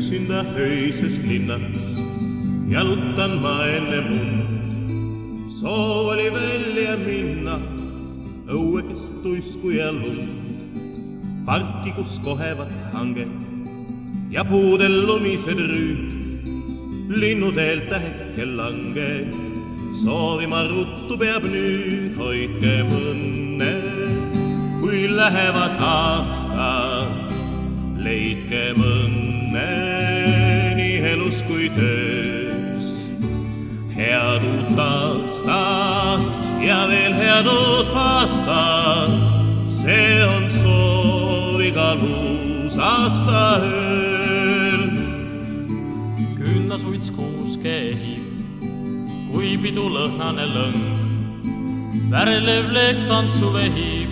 üksinda öises linnas jalutan ma enne mund. Soov oli välja minna õues tuisku ja lund. Parki, kus kohevad hanged ja puudel lumised rüüd. Linnuteel tähekel lange, soovima ruttu peab nüüd. Hoidkem õnne, kui lähevad aastad. Leidkem õnne nii elus kui töös. Head uut aastat ja veel head uut aastat. See on soov igal uus aastaööl. Küünla suits kuus kehib, kui pidu lõhnane lõng. Värelev leek tantsu vehib,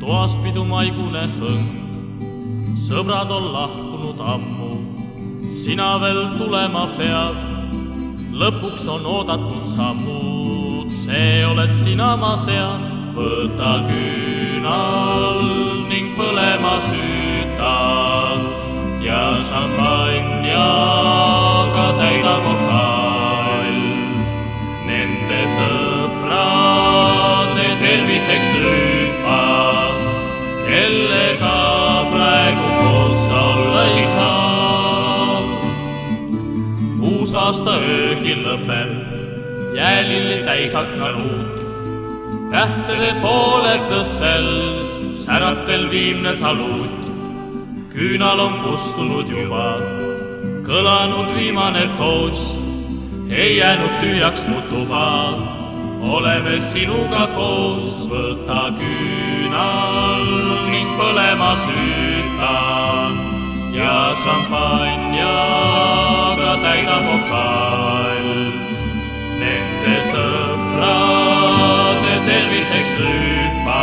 toas pidu maigune hõng. Sõbrad on lahkunud ammu, sina veel tulema pead. Lõpuks on oodatud sammud, see oled sina, ma tean. Võta küünal ning põlema süüta ja šampanjaga täida pokall. Nende sõprade terviseks rüüpa, kellega praegu koos olla ei saa. Uus aasta öögi lõpeb, jäälilli täis aknaruut. Tähtede poole tõttel särab veel viimne saluut. Küünal on kustunud juba, kõlanud viimane toost. Ei jäänud tühjaks mu tuba, oleme sinuga koos. Võta küünal ning põlema süüta ja šampanjaga täida pokall. Nende sõprade terviseks rüüpa,